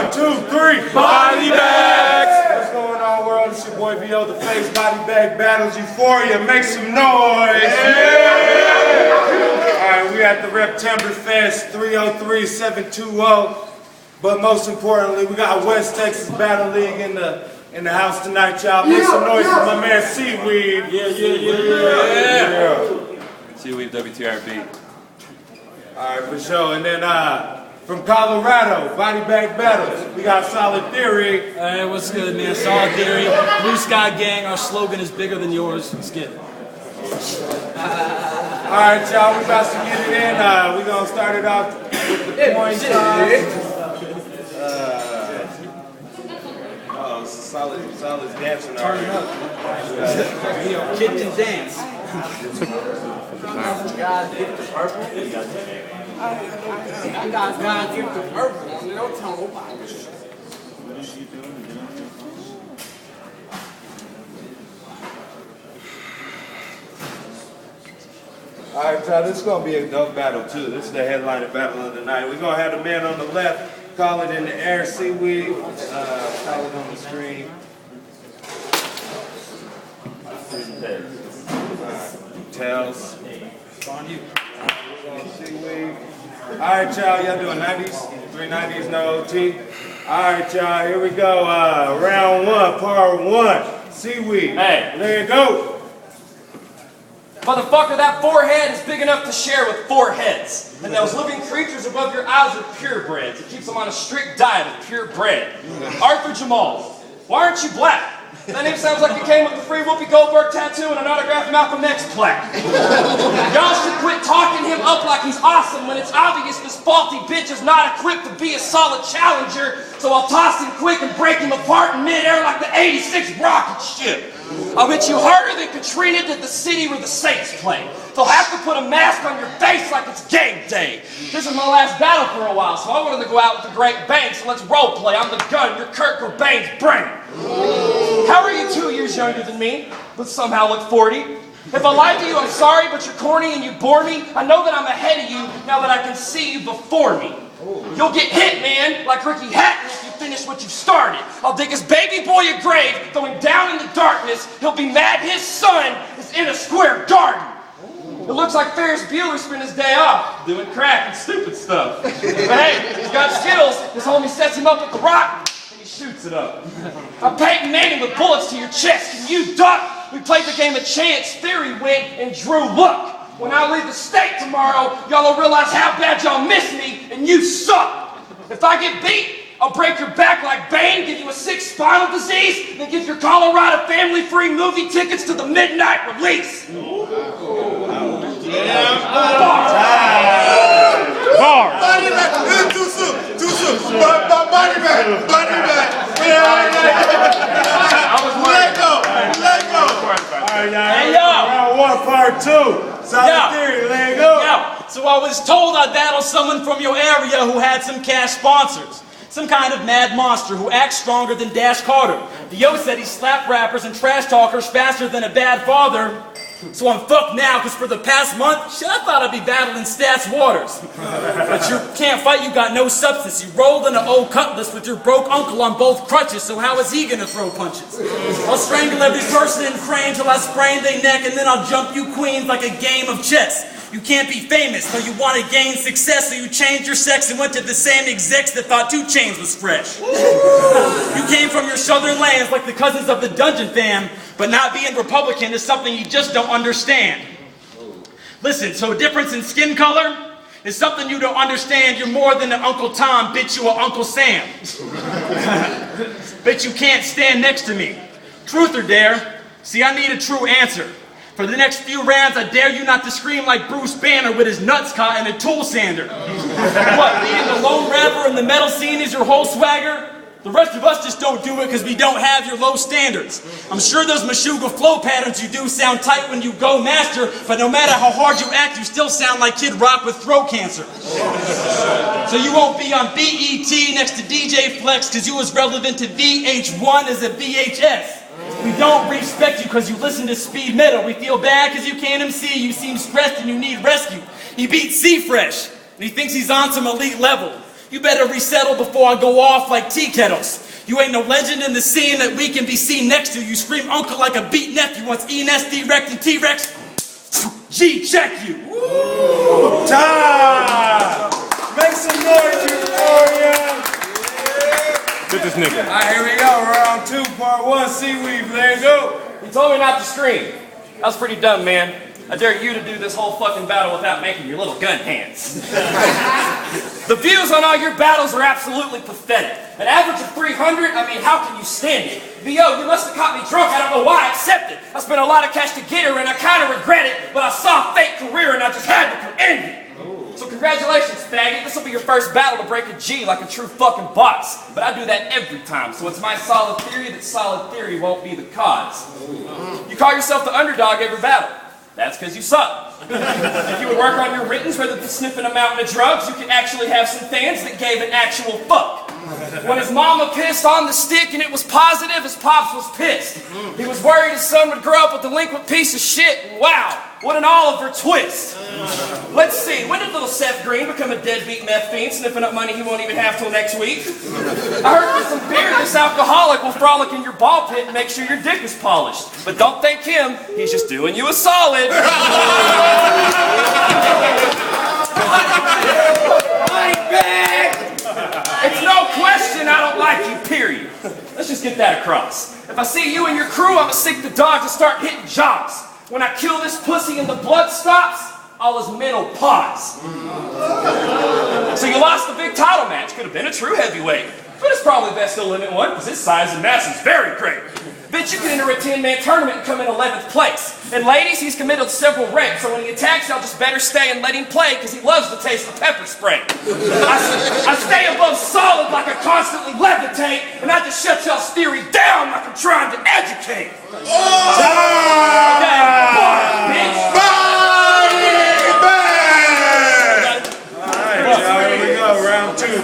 1, 2, 3. Body bags! What's going on, world? It's your boy VO, the Face Body Bag Battles Euphoria. Make some noise! Yeah. Alright, we at the Reptember Fest 303-720. But most importantly, we got West Texas Battle League in the house tonight, y'all. Make some noise for my man Seaweed. Yeah. Seaweed WTRB. Alright, for sure. And then from Colorado, Body Bag Battles, we got Solid Theory. Hey, what's good, man? Solid Theory, Blue Sky Gang. Our slogan is bigger than yours. Let's get it. Alright, y'all, we about to get it in. We're going to start it off with the coin toss. Solid's dancing already. Turn it up. Kid can dance. God, gift the purple. I got God gift the purple. Don't tell nobody. Alright, y'all, this is going to be a dope battle, too. This is the headliner battle of the night. We're going to have the man on the left call it in the air, Seaweed. Call it on the screen. Tails. On you. Seaweed. Alright, y'all, y'all doing 90s? 390s, no OT? Alright, y'all, here we go. Round one, part one. Seaweed. Hey. There you go. Motherfucker, that forehead is big enough to share with 4 heads. And those living creatures above your eyes are purebreds. It keeps them on a strict diet of pure bread. Arthur Jamal, why aren't you black? That name sounds like you came with a free Whoopi Goldberg tattoo and an autographed Malcolm X plaque. Y'all should quit talking him up like he's awesome when it's obvious this faulty bitch is not equipped to be a solid challenger, so I'll toss him quick and break him apart in midair like the 86 rocket ship. I'll hit you harder than Katrina did the city where the Saints play. They'll have to put a mask on your face like it's game day. This is my last battle for a while, so I wanted to go out with a great bang, so let's role play. I'm the gun, you're Kurt Cobain's brain. How are you 2 years younger than me, but somehow look 40? If I lied to you, I'm sorry, but you're corny and you bore me. I know that I'm ahead of you now that I can see you before me. You'll get hit, man, like Ricky Hatton if you finish what you started. I'll dig his baby boy a grave, throw him down in the darkness. He'll be mad his son is in a square garden. It looks like Ferris Bueller spent his day off doing crack and stupid stuff. But hey, he's got skills. His homie sets him up with the rock and he shoots it up. I'm Peyton Manning with bullets to your chest. Can you duck? We played the game of chance. Theory went and Drew luck. When I leave the state tomorrow, y'all will realize how bad y'all miss me, and you suck. If I get beat, I'll break your back like Bane, give you a 6 spinal disease, then give your Colorado family free movie tickets to the midnight release. Bars. Body back. Too soon. Body back. Let go. Alright, y'all. Hey, yo. Round one, part two. Solid Theory, let go. So I was told I'd battle someone from your area who had some cash sponsors. Some kind of mad monster who acts stronger than Dash Carter. Yo said he slapped rappers and trash talkers faster than a bad father. So I'm fucked now, because for the past month, shit, I thought I'd be battling Stats Waters. But you can't fight, you got no substance. You rolled in an old cutlass with your broke uncle on both crutches, so how is he gonna throw punches? I'll strangle every person in frame till I sprain their neck, and then I'll jump you queens like a game of chess. You can't be famous, so you want to gain success, so you changed your sex and went to the same execs that thought 2 Chainz was fresh. You came from your southern lands like the cousins of the Dungeon Fam, but not being Republican is something you just don't understand. Listen, so a difference in skin color is something you don't understand. You're more than an Uncle Tom, bitch, you are Uncle Sam. Bet you can't stand next to me. Truth or dare? See, I need a true answer. For the next few rounds, I dare you not to scream like Bruce Banner with his nuts caught in a tool sander. What, being the lone rapper in the metal scene is your whole swagger? The rest of us just don't do it because we don't have your low standards. I'm sure those Meshuggah flow patterns you do sound tight when you go master, but no matter how hard you act, you still sound like Kid Rock with throat cancer. So you won't be on BET next to DJ Flex because you was relevant to VH1 as a VHS. We don't respect you because you listen to speed metal. We feel bad because you can't MC. You seem stressed and you need rescue. He beat C-Fresh, and he thinks he's on some elite level. You better resettle before I go off like tea kettles. You ain't no legend in the scene that we can be seen next to. You scream uncle like a beat nephew. Once ENS D-Rex and T-Rex, G-check you. Woo! Time! Make some noise, Euphoria! Get this nigga. All right, here we go. Round 2, part 1. Seaweed, let go. You told me not to scream. That was pretty dumb, man. I dare you to do this whole fucking battle without making your little gun hands. The views on all your battles are absolutely pathetic. An average of 300, I mean, how can you stand it? VO, you must have caught me drunk, I don't know why I accepted. I spent a lot of cash to get her and I kind of regret it, but I saw a fake career and I just had to end it. So congratulations, faggot. This will be your first battle to break a G like a true fucking boss. But I do that every time, so it's my solid theory that solid theory won't be the cause. You call yourself the underdog every battle. That's because you suck. If you would work on your writtens rather than sniffing a mountain of drugs, you could actually have some fans that gave an actual fuck. When his mama pissed on the stick and it was positive, his pops was pissed. He was worried his son would grow up a delinquent piece of shit. Wow, what an Oliver twist. Let's see, when did little Seth Green become a deadbeat meth fiend, sniffing up money he won't even have till next week? I heard with some beer, this alcoholic will frolic in your ball pit and make sure your dick is polished. But don't thank him, he's just doing you a solid. It's no question I don't like you, period. Let's just get that across. If I see you and your crew, I'ma sick the dogs and start hitting jobs. When I kill this pussy and the blood stops, all his mental pause. So you lost the big title match. Could have been a true heavyweight. But it's probably best to limit one, because his size and mass is very great. Bitch, you can enter a 10-man tournament and come in 11th place. And ladies, he's committed several rapes, so when he attacks, y'all just better stay and let him play, because he loves the taste of pepper spray. I stay above solid like I constantly levitate, and I just shut y'all's theory down like I'm trying to educate.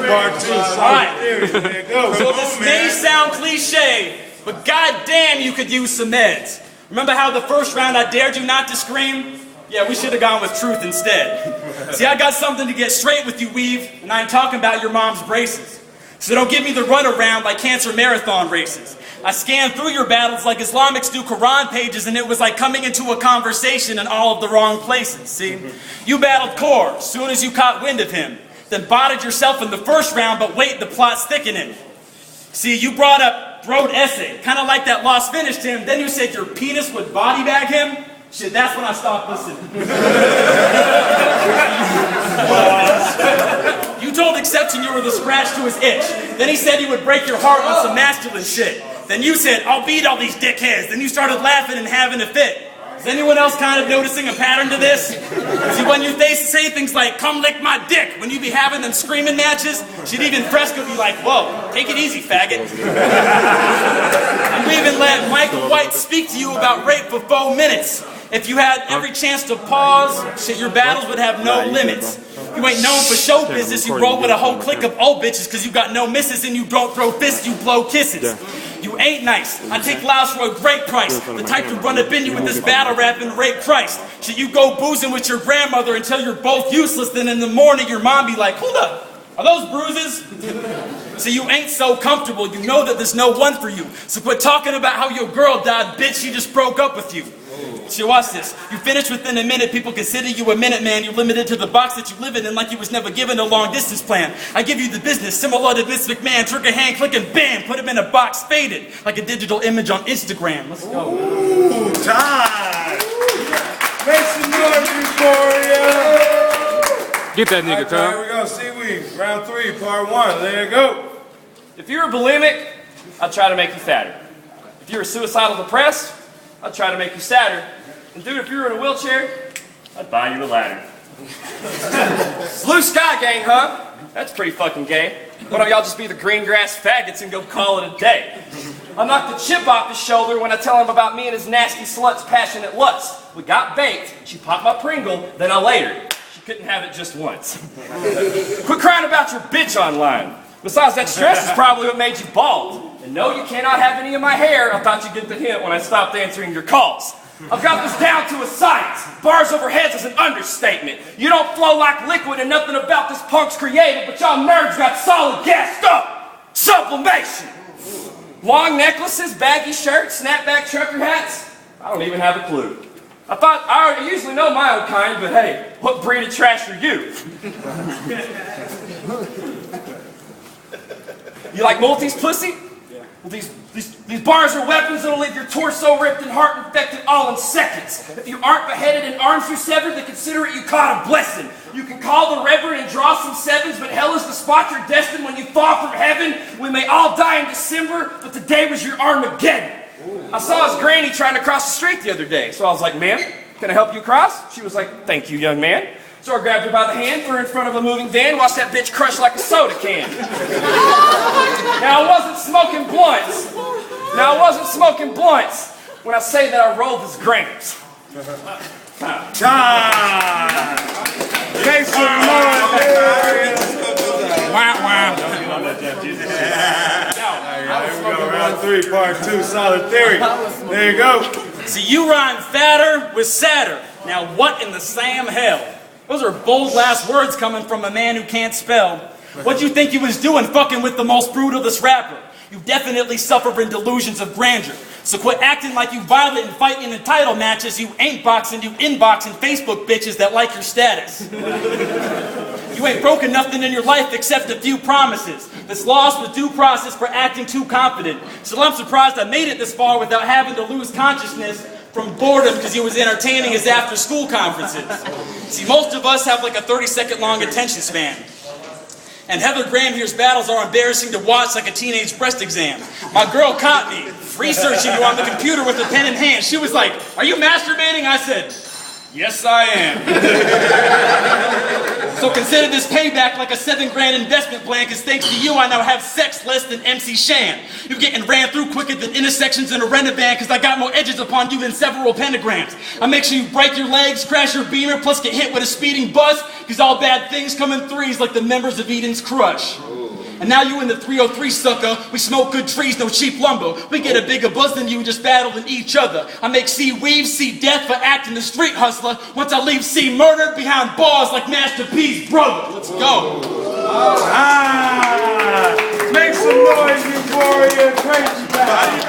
Part 2, Alright, there you go. so this may sound cliche, but goddamn you could use some meds. Remember how the first round I dared you not to scream? Yeah, we should have gone with truth instead. See, I got something to get straight with you, Weave, and I ain't talking about your mom's braces. So don't give me the runaround like cancer marathon races. I scanned through your battles like Islamics do Quran pages, and it was like coming into a conversation in all of the wrong places, see? You battled Core as soon as you caught wind of him. Then botted yourself in the first round, but wait, the plot's thickening. See, you brought up Broad Essay, kind of like that loss finished him, then you said your penis would body bag him? Shit, that's when I stopped listening. You told Exception you were the scratch to his itch. Then he said he would break your heart on some masculine shit. Then you said, I'll beat all these dickheads. Then you started laughing and having a fit. Is anyone else kind of noticing a pattern to this? See, when you say things like, come lick my dick, when you be having them screaming matches, she'd even Fresco be like, whoa, take it easy, faggot. You even let Michael White speak to you about rape for 4 minutes. If you had every chance to pause, shit, your battles would have no limits. You ain't known for show business, you roll with a whole clique of old bitches cause you got no misses and you don't throw fists, you blow kisses. You ain't nice. I take Laos for a great price. The type to run up in you with this battle rap and rape Christ. Should you go boozing with your grandmother until you're both useless, then in the morning your mom be like, hold up, are those bruises? See, you ain't so comfortable. You know that there's no one for you. So quit talking about how your girl died, bitch, she just broke up with you. So watch this. You finish within a minute, people consider you a minute man. You're limited to the box that you live in and like you was never given a long distance plan. I give you the business, similar to Vince McMahon. Trigger hand, click and bam, put him in a box, faded. Like a digital image on Instagram. Let's go. Ooh, time! Make some noise, Euphoria! Get that nigga, All right, Tom. here we go, Seaweed. Round 3, part 1, there you go. If you're a bulimic, I'll try to make you fatter. If you're a suicidal depressed, I'll try to make you sadder. And dude, if you were in a wheelchair, I'd buy you a ladder. Blue Sky Gang, huh? That's pretty fucking gay. Why don't y'all just be the green grass faggots and go call it a day? I knocked the chip off his shoulder when I tell him about me and his nasty slut's passionate lust. We got baked, she popped my Pringle, then I laid her. She couldn't have it just once. Quit crying about your bitch online. Besides, that stress is probably what made you bald. And no, you cannot have any of my hair. I thought you'd get the hint when I stopped answering your calls. I've got this down to a science. Bars over heads is an understatement. You don't flow like liquid and nothing about this punk's creative, but y'all nerds got solid gassed up. Sublimation. Long necklaces, baggy shirts, snapback trucker hats. I don't even have a clue. I thought I already usually know my own kind, but hey, what breed of trash are you? You like Maltese pussy? Yeah. Well, these bars are weapons that'll leave your torso ripped and heart infected all in seconds. If you aren't beheaded and arms are severed, then consider it you caught a blessing. You can call the reverend and draw some sevens, but hell is the spot you're destined when you fall from heaven. We may all die in December, but today was your Armageddon. I saw his granny trying to cross the street the other day, so I was like, ma'am, can I help you cross? She was like, thank you, young man. So I grabbed her by the hand, threw her in front of a moving van, watched that bitch crush like a soda can. Now I wasn't smoking blunts. When I say that I rolled his grams. Time! Make some noise! Here we go, round 3, part 2, solid theory. There you go. See, you rhyme fatter with sadder. Now what in the Sam hell? Those are bold last words coming from a man who can't spell. What'd you think you was doing fucking with the most brutalest rapper? You definitely suffer from delusions of grandeur. So quit acting like you violent and fighting in title matches. You ain't boxing, you inboxing Facebook bitches that like your status. You ain't broken nothing in your life except a few promises. That's lost with due process for acting too confident. So I'm surprised I made it this far without having to lose consciousness from boredom because he was entertaining his after-school conferences. See, most of us have like a 30-second long attention span. And Heather Graham here's battles are embarrassing to watch like a teenage breast exam. My girl caught me researching you on the computer with a pen in hand. She was like, "Are you masturbating?" I said, "Yes, I am." So consider this payback like a $7,000 investment plan, because thanks to you I now have sex less than MC Shan. You're getting ran through quicker than intersections in a rent-a-van, because I got more edges upon you than several pentagrams. I make sure you break your legs, crash your beamer, plus get hit with a speeding bus, because all bad things come in threes like the members of Eden's Crush. And now you in the 303, sucker. We smoke good trees, no cheap lumber. We get a bigger buzz than you, just battling each other. I make C weave, see death for acting the street hustler. Once I leave C murdered behind bars like Master P's brother. Let's go. Make some noise, Euphoria. Crazy battle.